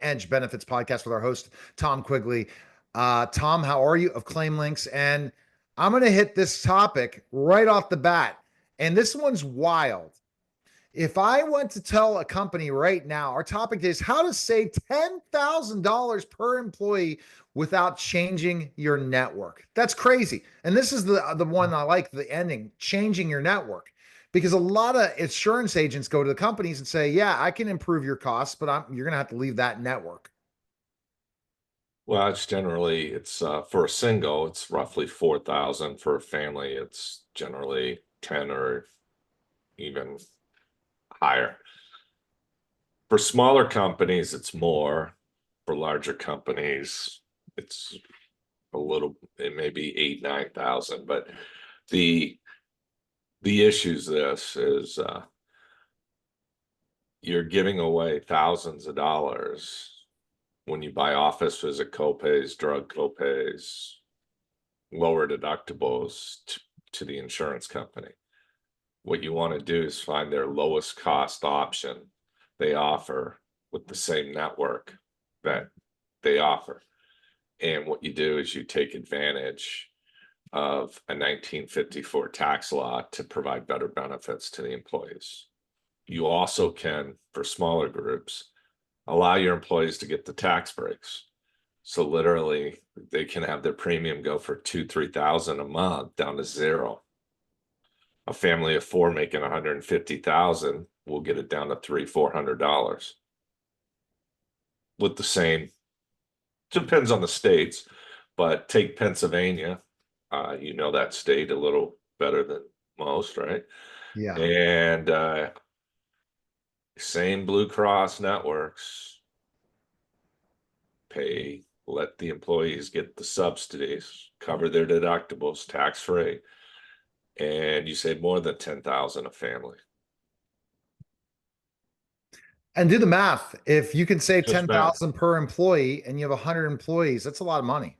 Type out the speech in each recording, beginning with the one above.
Edge Benefits podcast with our host, Tom Quigley. Tom, how are you? Of Claim Links. And I'm going to hit this topic right off the bat. And this one's wild. If I went to tell a company right now, our topic is how to save $10,000 per employee without changing your network. That's crazy. And this is the one I like, the ending, changing your network. Because a lot of insurance agents go to the companies and say, yeah, I can improve your costs, but you're going to have to leave that network. Well, it's for a single, it's roughly 4,000. For a family, it's generally 10 or even higher. For smaller companies, it's more. For larger companies, it's it may be 8, 9,000. But the issues this is you're giving away thousands of dollars when you buy office visit copays, drug copays, lower deductibles to the insurance company. What you want to do is find their lowest cost option they offer with the same network that they offer. And what you do is you take advantage of a 1954 tax law to provide better benefits to the employees. You also can, for smaller groups, allow your employees to get the tax breaks. So literally they can have their premium go for 2,000-3,000 a month down to zero. A family of 4 making 150,000 will get it down to $300-400 with the same. Depends on the states, but take Pennsylvania. You know that state a little better than most, right? Yeah. And same Blue Cross networks let the employees get the subsidies, cover their deductibles tax free, and you save more than 10,000 a family. And do the math. If you can save Just math. 10,000 per employee and you have 100 employees, that's a lot of money.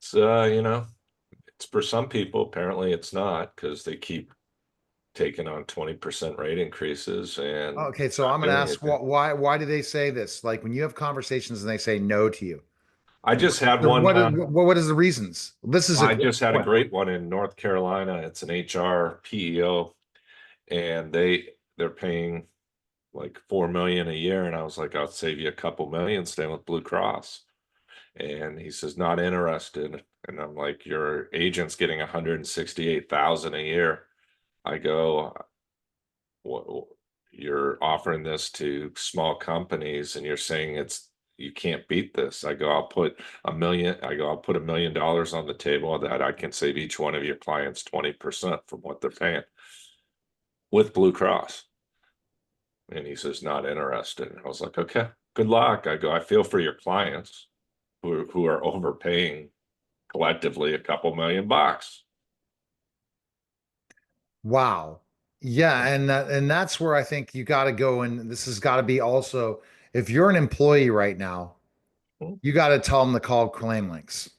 It's it's for some people, apparently it's not, because they keep taking on 20% rate increases and Okay, so not I'm going to doing ask anything. why do they say this? Like when you have conversations and they say no to you, I just had so one. what is the reasons? This is a I quick just had a one. great one in North Carolina. It's an HR PEO, and they're paying like 4 million a year. And I was like, I'll save you a couple million staying with Blue Cross. And he says, not interested. And I'm like, your agent's getting 168,000 a year. I go, what, you're offering this to small companies and you're saying you can't beat this. I go, I'll put $1 million on the table that I can save each one of your clients 20% from what they're paying with Blue Cross. And he says, not interested. And I was like, okay, good luck. I go, I feel for your clients who are overpaying collectively a couple $1,000,000. Wow. Yeah, and that's where I think you got to go, and this has got to be also, if you're an employee right now, you got to tell them to call Claim Links.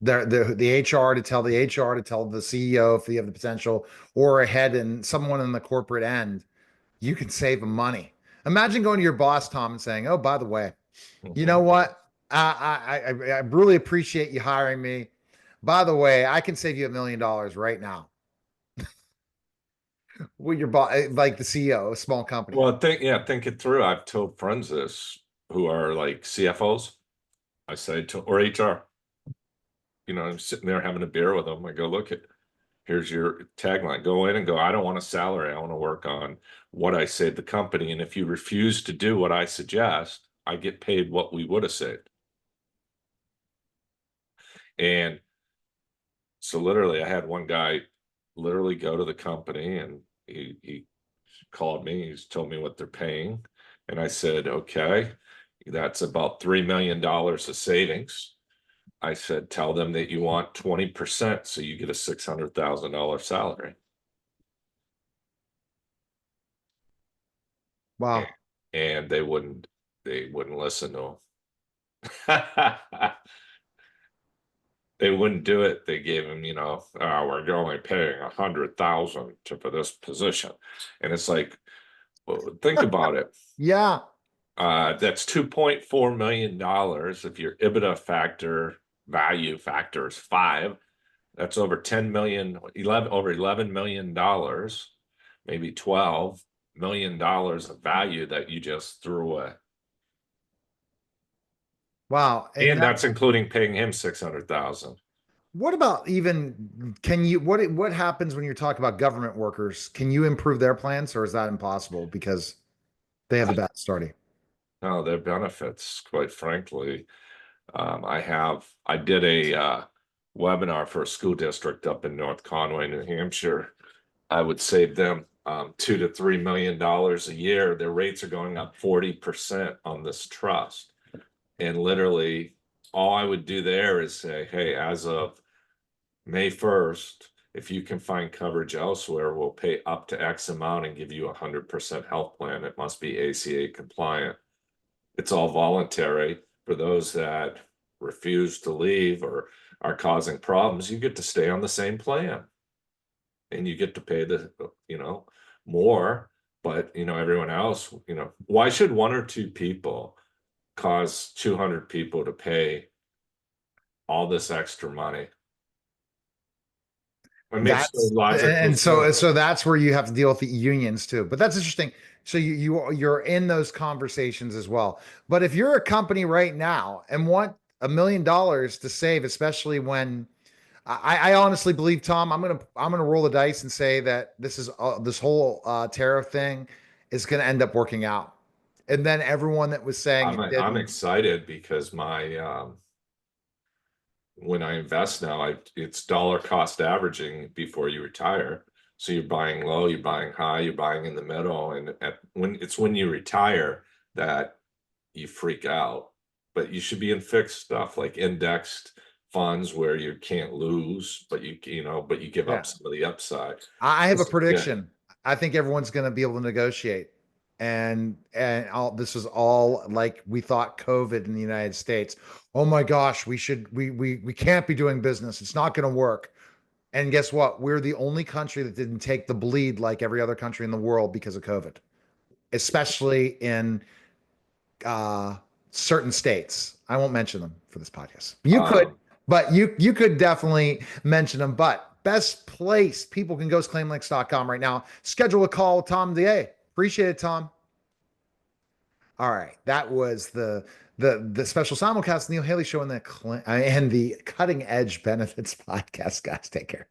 The HR to tell the HR to tell the CEO if you have the potential, or a head and someone in the corporate end, you can save them money. Imagine going to your boss, Tom, and saying, "Oh, by the way, you know what? I really appreciate you hiring me. By the way, I can save you $1 million right now." With your boss, like the CEO of a small company. Well, think it through. I've told friends this who are like CFOs. I say to or HR. I'm sitting there having a beer with them. I go, look here's your tagline. Go in and go, I don't want a salary. I want to work on what I saved the company. And if you refuse to do what I suggest, I get paid what we would have saved. And so literally I had one guy literally go to the company and he called me. He's told me what they're paying. And I said, okay, that's about $3 million of savings. I said, tell them that you want 20%, so you get a $600,000 salary. Wow. And they wouldn't listen to him. They wouldn't do it. They gave him, we're only paying 100,000 for this position. And it's like, well, think about it. Yeah. That's $2.4 million. If your EBITDA factor value factor is 5, that's over 10 million, 11 over $11 million, maybe $12 million of value that you just threw away. Wow. And And that, that's including paying him 600,000. what about even, can you, what happens when you're talking about government workers? Can you improve their plans, or is that impossible because they have the bad starting? No, their benefits, quite frankly. I did a webinar for a school district up in North Conway, New Hampshire. I would save them $2 to $3 million a year. Their rates are going up 40% on this trust. And literally, all I would do there is say, hey, as of May 1st, if you can find coverage elsewhere, we'll pay up to X amount and give you 100% health plan. It must be ACA compliant. It's all voluntary. For those that refuse to leave or are causing problems, you get to stay on the same plan. And you get to pay more, but everyone else, why should one or two people cause 200 people to pay all this extra money? It makes no That's logical and so sense. so that's where you have to deal with the unions too. But that's interesting. So you're in those conversations as well. But if you're a company right now and want $1 million to save, especially when I honestly believe, Tom, I'm gonna roll the dice and say that this whole tariff thing is gonna end up working out. And then everyone that was saying I'm it I'm didn't, excited because my when I invest now, it's dollar cost averaging before you retire. So you're buying low, you're buying high, you're buying in the middle, and when you retire that you freak out. But you should be in fixed stuff like indexed funds where you can't lose, but you give yeah. up some of the upside. I have a Yeah, prediction. I think everyone's going to be able to negotiate, and this is all like we thought COVID in the United States. Oh my gosh, we can't be doing business. It's not going to work. And guess what? We're the only country that didn't take the bleed like every other country in the world because of COVID, especially in uh, certain states. I won't mention them for this podcast. You could, um, but you could definitely mention them. But best place people can go is claimlinks.com right now. Schedule a call with Tom DA. Appreciate it, Tom. All right, that was the special simulcast Neil Haley show and the Cutting Edge Benefits podcast. Guys, take care.